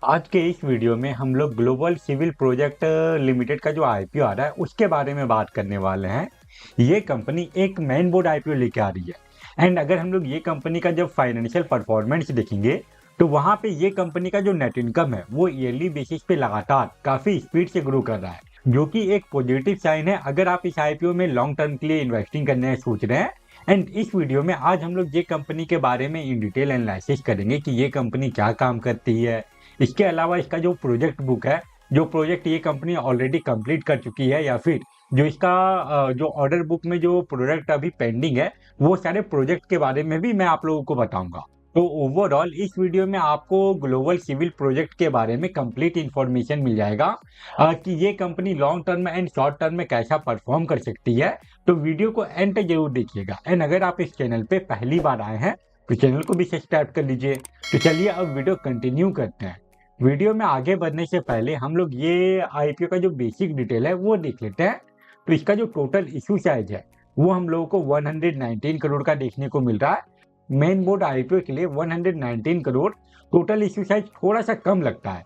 आज के इस वीडियो में हम लोग ग्लोबल सिविल प्रोजेक्ट लिमिटेड का जो आईपीओ आ रहा है उसके बारे में बात करने वाले हैं। ये कंपनी एक मेन बोर्ड आईपीओ लेके आ रही है एंड अगर हम लोग ये कंपनी का जब फाइनेंशियल परफॉर्मेंस देखेंगे तो वहां पे ये कंपनी का जो नेट इनकम है वो ईयरली बेसिस पे लगातार काफी स्पीड से ग्रो कर रहा है, जो कि एक पॉजिटिव साइन है अगर आप इस आईपीओ में लॉन्ग टर्म के लिए इन्वेस्टिंग करने सोच रहे हैं। एंड इस वीडियो में आज हम लोग ये कंपनी के बारे में इन डिटेल एनालिसिस करेंगे कि ये कंपनी क्या काम करती है। इसके अलावा इसका जो प्रोजेक्ट बुक है, जो प्रोजेक्ट ये कंपनी ऑलरेडी कंप्लीट कर चुकी है या फिर जो इसका जो ऑर्डर बुक में जो प्रोजेक्ट अभी पेंडिंग है, वो सारे प्रोजेक्ट के बारे में भी मैं आप लोगों को बताऊंगा। तो ओवरऑल इस वीडियो में आपको ग्लोबल सिविल प्रोजेक्ट के बारे में कंप्लीट इंफॉर्मेशन मिल जाएगा कि ये कंपनी लॉन्ग टर्म में एंड शॉर्ट टर्म में कैसा परफॉर्म कर सकती है। तो वीडियो को एंड तक जरूर देखिएगा एंड अगर आप इस चैनल पे पहली बार आए हैं तो चैनल को भी सब्सक्राइब कर लीजिए। तो चलिए अब वीडियो कंटिन्यू करते हैं। वीडियो में आगे बढ़ने से पहले हम लोग ये आईपीओ का जो बेसिक डिटेल है वो देख लेते हैं। तो इसका जो टोटल इशू साइज है वो हम लोगों को 119 करोड़ का देखने को मिल रहा है। मेन बोर्ड आईपीओ के लिए 119 करोड़ टोटल इशू साइज थोड़ा सा कम लगता है।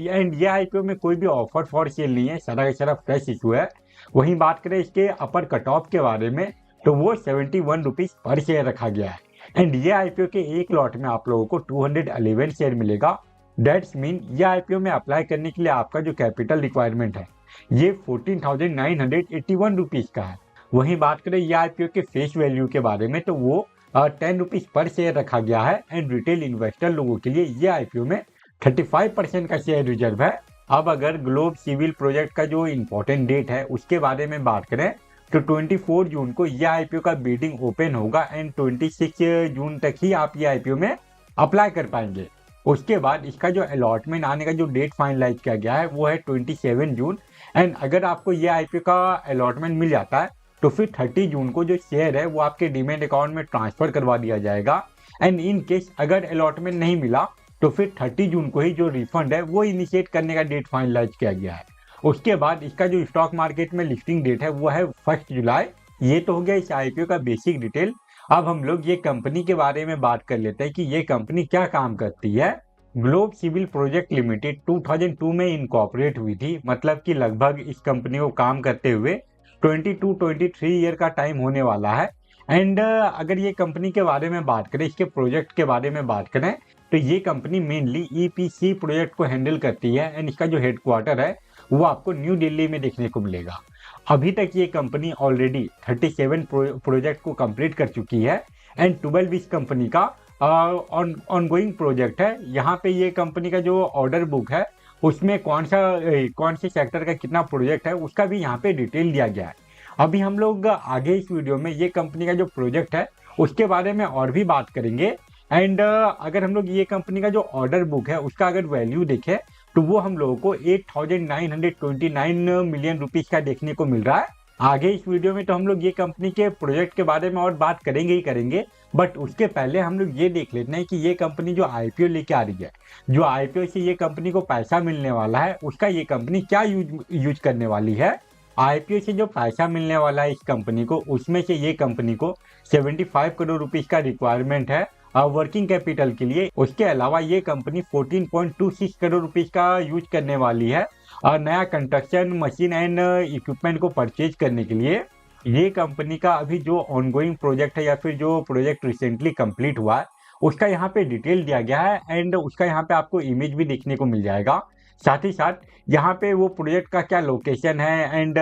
एंड ये आईपीओ में कोई भी ऑफर फॉर सेल नहीं है, सारा का सारा फ्रेश इशू है। वहीं बात करें इसके अपर कट ऑफ के बारे में तो वो 71 रुपीज पर शेयर रखा गया है। एंड ये आईपीओ के एक लॉट में आप लोगों को 211 शेयर मिलेगा। डेट्स मीन ये आईपीओ में अप्लाई करने के लिए आपका जो कैपिटल रिक्वायरमेंट है ये 14,981 रुपीज का है। वहीं बात करें ये आईपीओ के फेस वैल्यू के बारे में तो वो 10 रुपीज पर शेयर रखा गया है एंड रिटेल इन्वेस्टर लोगों के लिए ये आईपीओ में 35% का शेयर रिजर्व है। अब अगर ग्लोब सिविल प्रोजेक्ट का जो इम्पोर्टेंट डेट है उसके बारे में बात करें तो 24 जून को यह आईपीओ का बिडिंग ओपन होगा एंड 26 जून तक ही आप ये आईपीओ में अप्लाई कर पाएंगे। उसके बाद इसका जो अलॉटमेंट आने का जो डेट फाइनलाइज किया गया है वो है 27 जून। एंड अगर आपको ये आईपीओ का अलॉटमेंट मिल जाता है तो फिर 30 जून को जो शेयर है वो आपके डीमैट अकाउंट में ट्रांसफर करवा दिया जाएगा। एंड इन केस अगर अलॉटमेंट नहीं मिला तो फिर 30 जून को ही जो रिफंड है वो इनिशिएट करने का डेट फाइनलाइज किया गया है। उसके बाद इसका जो स्टॉक मार्केट में लिस्टिंग डेट है वो है 1 जुलाई। ये तो हो गया इस आईपीओ का बेसिक डिटेल। अब हम लोग ये कंपनी के बारे में बात कर लेते हैं कि ये कंपनी क्या काम करती है। ग्लोब सिविल प्रोजेक्ट लिमिटेड 2002 में इनकॉर्पोरेट हुई थी, मतलब कि लगभग इस कंपनी को काम करते हुए 22-23 ईयर का टाइम होने वाला है। एंड अगर ये कंपनी के बारे में बात करें, इसके प्रोजेक्ट के बारे में बात करें तो ये कंपनी मेनली ईपीसी प्रोजेक्ट को हैंडल करती है एंड इसका जो हेडक्वार्टर है वो आपको न्यू दिल्ली में देखने को मिलेगा। अभी तक ये कंपनी ऑलरेडी 37 प्रोजेक्ट को कंप्लीट कर चुकी है एंड 12 इस कंपनी का ऑनगोइंग प्रोजेक्ट है। यहाँ पे ये कंपनी का जो ऑर्डर बुक है उसमें कौन से सेक्टर का कितना प्रोजेक्ट है उसका भी यहाँ पे डिटेल दिया गया है। अभी हम लोग आगे इस वीडियो में ये कंपनी का जो प्रोजेक्ट है उसके बारे में और भी बात करेंगे। एंड अगर हम लोग ये कंपनी का जो ऑर्डर बुक है उसका अगर वैल्यू देखें तो वो हम लोगों को 8,929 मिलियन रुपीज का देखने को मिल रहा है। आगे इस वीडियो में तो हम लोग ये कंपनी के प्रोजेक्ट के बारे में और बात करेंगे ही करेंगे, बट उसके पहले हम लोग ये देख लेते हैं कि ये कंपनी जो आईपीओ लेके आ रही है, जो आईपीओ से ये कंपनी को पैसा मिलने वाला है उसका ये कंपनी क्या यूज करने वाली है। आईपीओ से जो पैसा मिलने वाला है इस कंपनी को उसमें से ये कंपनी को 75 करोड़ रुपीज का रिक्वायरमेंट है वर्किंग कैपिटल के लिए। उसके अलावा ये कंपनी 14.26 करोड़ रुपीज का यूज करने वाली है और नया कंस्ट्रक्शन मशीन एंड इक्विपमेंट को परचेज करने के लिए। ये कंपनी का अभी जो ऑनगोइंग प्रोजेक्ट है या फिर जो प्रोजेक्ट रिसेंटली कंप्लीट हुआ है उसका यहाँ पे डिटेल दिया गया है एंड उसका यहाँ पे आपको इमेज भी देखने को मिल जाएगा। साथ ही साथ यहाँ पे वो प्रोजेक्ट का क्या लोकेशन है एंड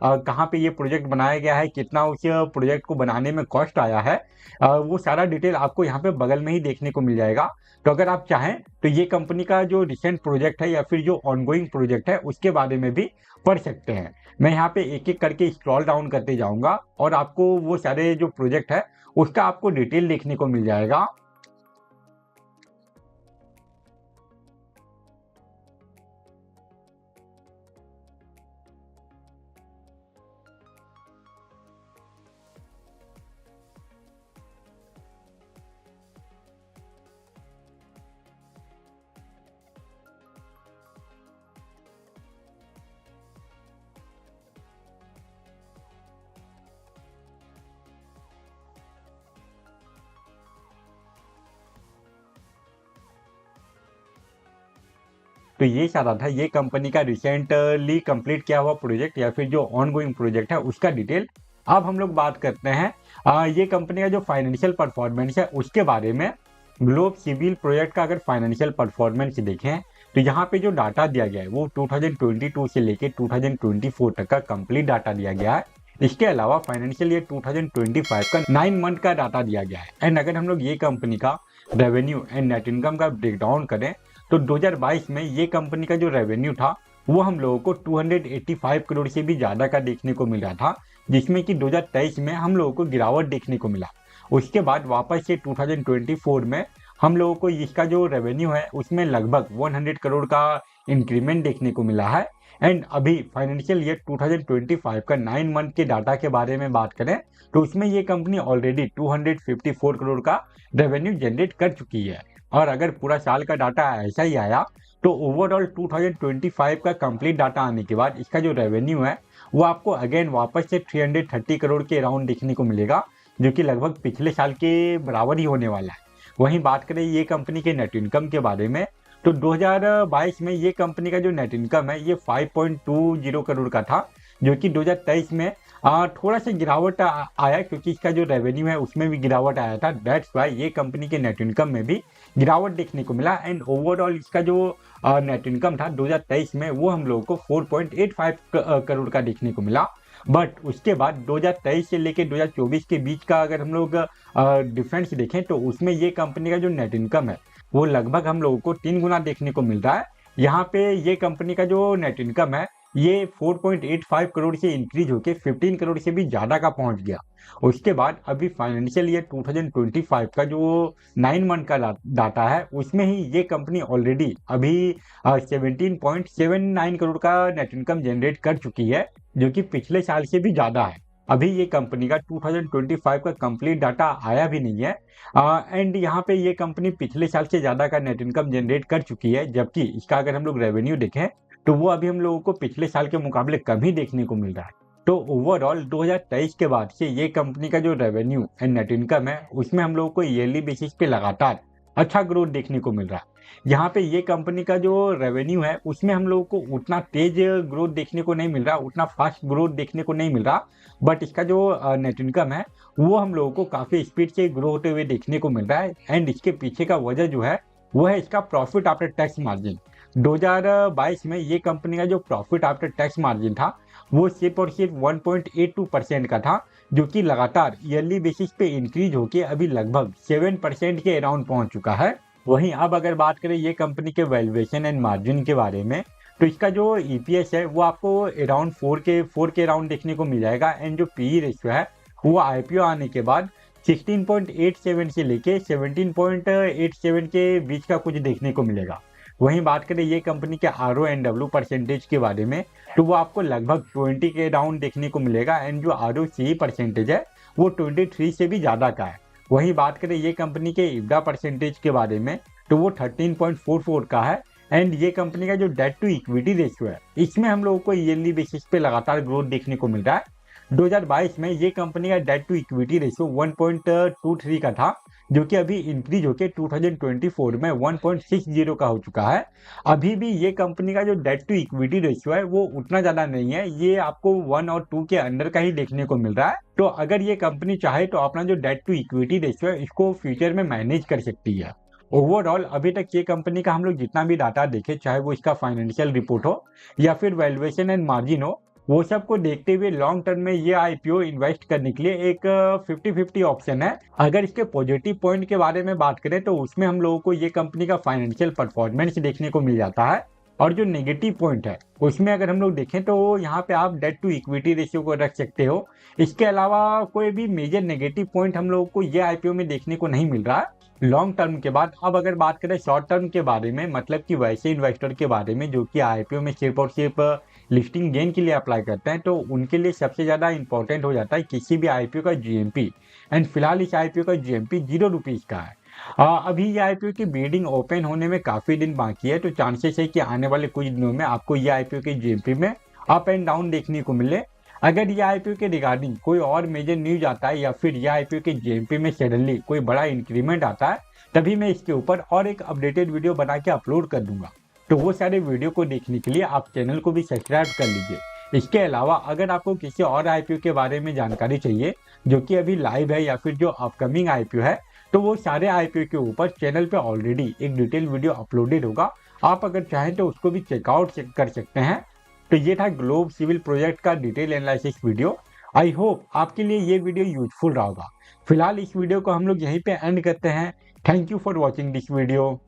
कहाँ पे ये प्रोजेक्ट बनाया गया है, कितना उस प्रोजेक्ट को बनाने में कॉस्ट आया है, वो सारा डिटेल आपको यहाँ पे बगल में ही देखने को मिल जाएगा। तो अगर आप चाहें तो ये कंपनी का जो रिसेंट प्रोजेक्ट है या फिर जो ऑनगोइंग प्रोजेक्ट है उसके बारे में भी पढ़ सकते हैं। मैं यहाँ पे एक एक करके स्क्रॉल डाउन करते जाऊंगा और आपको वो सारे जो प्रोजेक्ट है उसका आपको डिटेल देखने को मिल जाएगा। तो ये सारा था ये कंपनी का रिसेंटली कंप्लीट किया हुआ प्रोजेक्ट या फिर जो ऑन गोइंग प्रोजेक्ट है उसका डिटेल। अब हम लोग बात करते हैं ये कंपनी का जो फाइनेंशियल परफॉर्मेंस है उसके बारे में। ग्लोब सिविल प्रोजेक्ट का अगर फाइनेंशियल परफॉर्मेंस देखें तो यहाँ पे जो डाटा दिया गया है वो 2022 से लेके 2024 तक का कंप्लीट डाटा दिया गया है। इसके अलावा फाइनेंशियल ईयर 2025 का 9 मंथ का डाटा दिया गया है। एंड अगर हम लोग ये कंपनी का रेवेन्यू एंड नेट इनकम का ब्रेकडाउन करें तो 2022 में ये कंपनी का जो रेवेन्यू था वो हम लोगों को 285 करोड़ से भी ज़्यादा का देखने को मिल रहा था, जिसमें कि 2023 में हम लोगों को गिरावट देखने को मिला। उसके बाद वापस से 2024 में हम लोगों को इसका जो रेवेन्यू है उसमें लगभग 100 करोड़ का इंक्रीमेंट देखने को मिला है। एंड अभी फाइनेंशियल ईयर 2025 का 9 मंथ के डाटा के बारे में बात करें तो उसमें ये कंपनी ऑलरेडी 254 करोड़ का रेवेन्यू जनरेट कर चुकी है। और अगर पूरा साल का डाटा ऐसा ही आया तो ओवरऑल 2025 का कंप्लीट डाटा आने के बाद इसका जो रेवेन्यू है वो आपको अगेन वापस से 330 करोड़ के अराउंड देखने को मिलेगा, जो कि लगभग पिछले साल के बराबर ही होने वाला है। वहीं बात करें ये कंपनी के नेट इनकम के बारे में तो 2022 में ये कंपनी का जो नेट इनकम है ये 5.20 करोड़ का था, जो कि 2023 में थोड़ा सा गिरावट आया क्योंकि इसका जो रेवेन्यू है उसमें भी गिरावट आया था। दैट्स वाई ये कंपनी के नेट इनकम में भी गिरावट देखने को मिला। एंड ओवरऑल इसका जो नेट इनकम था 2023 में वो हम लोगों को 4.85 करोड़ का देखने को मिला। बट उसके बाद 2023 से लेके 2024 के बीच का अगर हम लोग डिफरेंस देखें तो उसमें ये कंपनी का जो नेट इनकम है वो लगभग हम लोगों को 3 गुना देखने को मिल रहा है। यहाँ पे ये कंपनी का जो नेट इनकम है ये 4.85 करोड़ से इंक्रीज होके 15 करोड़ से भी ज़्यादा का पहुंच गया। उसके बाद अभी फाइनेंशियल ईयर 2025 का जो 9 मंथ का डाटा है उसमें ही ये कंपनी ऑलरेडी अभी 17.79 करोड़ का नेट इनकम जनरेट कर चुकी है, जो कि पिछले साल से भी ज़्यादा है। अभी ये कंपनी का 2025 का कंप्लीट डाटा आया भी नहीं है। एंड यहाँ पे ये कंपनी पिछले साल से ज़्यादा का नेट इनकम जनरेट कर चुकी है, जबकि इसका अगर हम लोग रेवेन्यू देखें तो वो अभी हम लोगों को पिछले साल के मुकाबले कम ही देखने को मिल रहा है। तो ओवरऑल 2023 के बाद से ये कंपनी का जो रेवेन्यू एंड नेट इनकम है उसमें हम लोगों को ईयरली बेसिस पे लगातार अच्छा ग्रोथ देखने को मिल रहा है। यहाँ पे ये कंपनी का जो रेवेन्यू है उसमें हम लोगों को उतना तेज ग्रोथ देखने को नहीं मिल रहा, उतना फास्ट ग्रोथ देखने को नहीं मिल रहा। बट इसका जो नेट इनकम है वो हम लोगों को काफ़ी स्पीड से ग्रो होते हुए देखने को मिल रहा है। एंड इसके पीछे का वजह जो है वो है इसका प्रॉफिट आफ्टर टैक्स मार्जिन। 2022 में ये कंपनी का जो प्रॉफिट आफ्टर टैक्स मार्जिन था वो सिर्फ और सिर्फ 1.82% का था, जो कि लगातार ईयरली बेसिस पे इंक्रीज होके अभी लगभग 7% के अराउंड पहुंच चुका है। वहीं अब अगर बात करें ये कंपनी के वैल्यूएशन एंड मार्जिन के बारे में तो इसका जो ईपीएस है वो आपको अराउंड 4 के अराउंड देखने को मिल जाएगा। एंड जो पीई रेशियो है वो आईपीओ आने के बाद 16.87 से लेके 17.87 के बीच का कुछ देखने को मिलेगा। वहीं बात करें ये कंपनी के RONW परसेंटेज के बारे में तो वो आपको लगभग 20 के अराउंड देखने को मिलेगा। एंड जो ROCE परसेंटेज है वो 23 से भी ज़्यादा का है। वहीं बात करें ये कंपनी के EBITDA परसेंटेज के बारे में तो वो 13.44 का है। एंड ये कंपनी का जो डेट टू इक्विटी रेशियो है इसमें हम लोगों को ईयरली बेसिस पे लगातार ग्रोथ देखने को मिल रहा है। 2022 में ये कंपनी का डेट टू इक्विटी रेशियो 1.23 का था, जो कि अभी इंक्रीज होके 2024 में 1.60 का हो चुका है। अभी भी ये कंपनी का जो डेट टू इक्विटी रेशियो है वो उतना ज़्यादा नहीं है, ये आपको 1 और 2 के अंदर का ही देखने को मिल रहा है। तो अगर ये कंपनी चाहे तो अपना जो डेट टू इक्विटी रेशियो है इसको फ्यूचर में मैनेज कर सकती है। ओवरऑल अभी तक ये कंपनी का हम लोग जितना भी डाटा देखे, चाहे वो इसका फाइनेंशियल रिपोर्ट हो या फिर वैल्यूएशन एंड मार्जिन हो, वो सब को देखते हुए लॉन्ग टर्म में ये आईपीओ इन्वेस्ट करने के लिए एक 50-50 ऑप्शन है। अगर इसके पॉजिटिव पॉइंट के बारे में बात करें तो उसमें हम लोगों को ये कंपनी का फाइनेंशियल परफॉर्मेंस देखने को मिल जाता है। और जो नेगेटिव पॉइंट है उसमें अगर हम लोग देखें तो यहाँ पे आप डेट टू इक्विटी रेशियो को रख सकते हो। इसके अलावा कोई भी मेजर नेगेटिव पॉइंट हम लोगों को ये आईपीओ में देखने को नहीं मिल रहा लॉन्ग टर्म के बाद। अब अगर बात करें शॉर्ट टर्म के बारे में, मतलब कि वैसे इन्वेस्टर के बारे में जो कि आईपीओ में सिर्फ और सिर्फ लिस्टिंग गेन के लिए अप्लाई करते हैं, तो उनके लिए सबसे ज़्यादा इंपॉर्टेंट हो जाता है किसी भी आईपीओ का जीएमपी। एंड फिलहाल इस आईपीओ का जीएमपी 0 रुपीज़ का है। अभी ये आईपीओ की बिडिंग ओपन होने में काफ़ी दिन बाकी है, तो चांसेस है कि आने वाले कुछ दिनों में आपको ये आईपीओ के जीएमपी में अप एंड डाउन देखने को मिले। अगर ये आईपीओ के रिगार्डिंग कोई और मेजर न्यूज आता है या फिर ये आईपीओ के जीएमपी में सडनली कोई बड़ा इंक्रीमेंट आता है, तभी मैं इसके ऊपर और एक अपडेटेड वीडियो बना के अपलोड कर दूंगा। तो वो सारे वीडियो को देखने के लिए आप चैनल को भी सब्सक्राइब कर लीजिए। इसके अलावा अगर आपको किसी और आईपीओ के बारे में जानकारी चाहिए जो कि अभी लाइव है या फिर जो अपकमिंग आईपीओ है, तो वो सारे आईपीओ के ऊपर चैनल पे ऑलरेडी एक डिटेल वीडियो अपलोडेड होगा। आप अगर चाहें तो उसको भी चेकआउट कर सकते हैं। तो ये था ग्लोब सिविल प्रोजेक्ट का detail analysis video. I hope आपके लिए ये वीडियो यूजफुल रहा होगा। फिलहाल इस वीडियो को हम लोग यहीं पे एंड करते हैं। Thank you for watching this video.